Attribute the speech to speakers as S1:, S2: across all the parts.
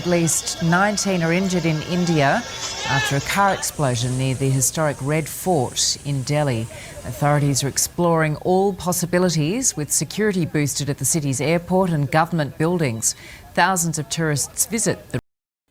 S1: At least 19 are injured in India after a car explosion near the historic Red Fort in Delhi. Authorities are exploring all possibilities with security boosted at the city's airport and government buildings. Thousands of tourists visit the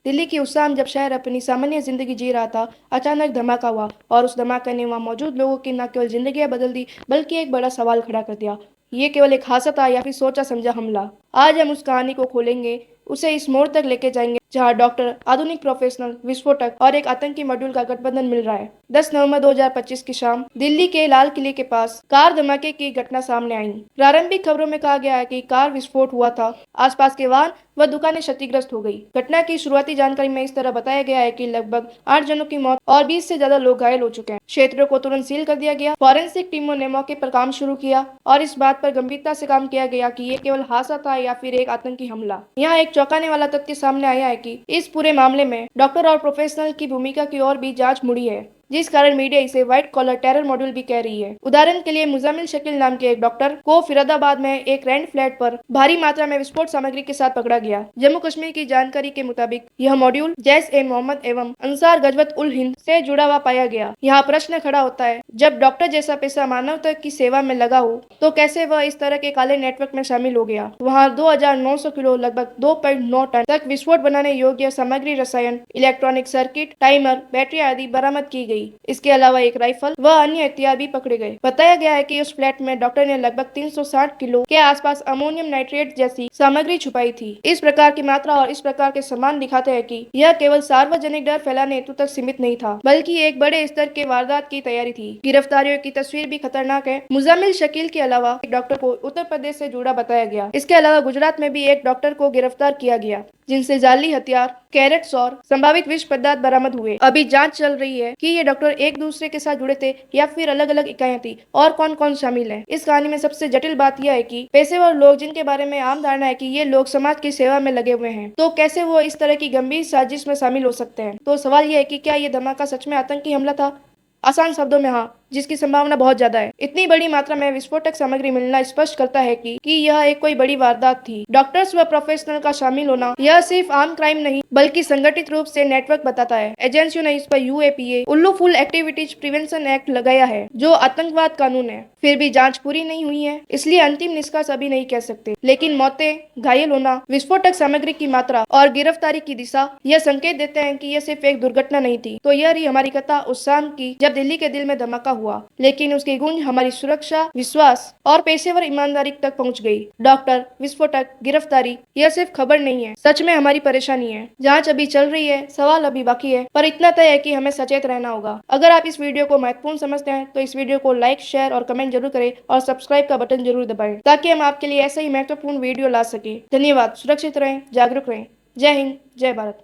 S2: Delhi की उस शाम जब शहर अपनी सामान्य जिंदगी जी रहा था, अचानक धमाका हुआ और उस धमाके ने वहां मौजूद लोगों की न केवल जिंदगियां बदल दी, बल्कि एक बड़ा सवाल खड़ा कर दिया। ये केवल एक हादसा था या फिर सोचा समझा हमला? आज हम उस कहानी को खोलेंगे, उसे इस मोड़ तक लेके जाएंगे जहां डॉक्टर, आधुनिक प्रोफेशनल, विस्फोटक और एक आतंकी मॉड्यूल का गठबंधन मिल रहा है। 10 नवंबर 2025 की शाम दिल्ली के लाल किले के पास कार धमाके की घटना सामने आई। प्रारंभिक खबरों में कहा गया है कि कार विस्फोट हुआ था, आसपास के वाहन व दुकानें क्षतिग्रस्त हो गई। घटना की शुरुआती जानकारी में इस तरह बताया गया है कि लगभग 8 जनों की मौत और 20 से ज्यादा लोग घायल हो चुके हैं। क्षेत्रों को तुरंत सील कर दिया गया। फॉरेंसिक टीमों ने मौके पर काम शुरू किया और इस बात पर गंभीरता से काम किया गया कि ये केवल हादसा था या फिर एक आतंकी हमला। यहाँ एक चौंकाने वाला तथ्य सामने आया है कि इस पूरे मामले में डॉक्टर और प्रोफेशनल की भूमिका की ओर भी जांच मुड़ी है, जिस कारण मीडिया इसे व्हाइट कॉलर टेरर मॉड्यूल भी कह रही है। उदाहरण के लिए मुजामिल शकील नाम के एक डॉक्टर को फिरोजाबाद में एक रेंट फ्लैट पर भारी मात्रा में विस्फोट सामग्री के साथ पकड़ा गया। जम्मू कश्मीर की जानकारी के मुताबिक यह मॉड्यूल जैश ए मोहम्मद एवं अंसार गजवत उल हिंद से जुड़ा हुआ पाया गया। यहाँ प्रश्न खड़ा होता है, जब डॉक्टर जैसा पेशा मानवता की सेवा में लगा हो तो कैसे वह इस तरह के काले नेटवर्क में शामिल हो गया। वहाँ 2900 किलो लगभग 2.9 टन तक विस्फोट बनाने योग्य सामग्री, रसायन, इलेक्ट्रॉनिक सर्किट, टाइमर, बैटरी आदि बरामद की गई। इसके अलावा एक राइफल व अन्य हथियार भी पकड़े गए। बताया गया है कि उस फ्लैट में डॉक्टर ने लगभग 360 किलो के आसपास अमोनियम नाइट्रेट जैसी सामग्री छुपाई थी। इस प्रकार की मात्रा और इस प्रकार के सामान दिखाते हैं कि यह केवल सार्वजनिक डर फैलाने हेतु तक सीमित नहीं था, बल्कि एक बड़े स्तर के वारदात की तैयारी थी। गिरफ्तारियों की तस्वीर भी खतरनाक है। मुजामिल शकील के अलावा एक डॉक्टर को उत्तर प्रदेश से जुड़ा बताया गया। इसके अलावा गुजरात में भी एक डॉक्टर को गिरफ्तार किया गया, जिनसे जाली हथियार, कैरेट्स और संभावित विष पदार्थ बरामद हुए। अभी जांच चल रही है कि ये डॉक्टर एक दूसरे के साथ जुड़े थे या फिर अलग अलग इकाइयां थी और कौन कौन शामिल है। इस कहानी में सबसे जटिल बात यह है कि पेशेवर लोग, जिनके बारे में आम धारणा है कि ये लोग समाज की सेवा में लगे हुए हैं, तो कैसे वो इस तरह की गंभीर साजिश में शामिल हो सकते हैं। तो सवाल यह है कि क्या ये धमाका सच में आतंकी हमला था? आसान शब्दों में हाँ, जिसकी संभावना बहुत ज्यादा है। इतनी बड़ी मात्रा में विस्फोटक सामग्री मिलना स्पष्ट करता है कि यह एक कोई बड़ी वारदात थी। डॉक्टर्स व प्रोफेशनल का शामिल होना यह सिर्फ आम क्राइम नहीं, बल्कि संगठित रूप से नेटवर्क बताता है। एजेंसियों ने इस पर UAPA उल्लू फुल एक्टिविटीज प्रिवेंशन एक्ट लगाया है, जो आतंकवाद कानून है। फिर भी जांच पूरी नहीं हुई है, इसलिए अंतिम निष्कर्ष अभी नहीं कह सकते। लेकिन मौतें, घायल होना, विस्फोटक सामग्री की मात्रा और गिरफ्तारी की दिशा यह संकेत देते हैं कि यह सिर्फ एक दुर्घटना नहीं थी। तो यह रही हमारी कथा उस शाम की जब दिल्ली के दिल में धमाका हुआ, लेकिन उसकी गूंज हमारी सुरक्षा, विश्वास और पेशेवर ईमानदारी तक पहुंच गई। डॉक्टर, विस्फोटक, गिरफ्तारी यह सिर्फ खबर नहीं है, सच में हमारी परेशानी है। जांच अभी चल रही है, सवाल अभी बाकी है, पर इतना तय है कि हमें सचेत रहना होगा। अगर आप इस वीडियो को महत्वपूर्ण समझते हैं तो इस वीडियो को लाइक, शेयर और कमेंट जरूर करें और सब्सक्राइब का बटन जरूर दबाएं, ताकि हम आपके लिए ऐसे ही महत्वपूर्ण वीडियो ला सके। धन्यवाद। सुरक्षित रहें, जागरूक रहें। जय हिंद, जय भारत।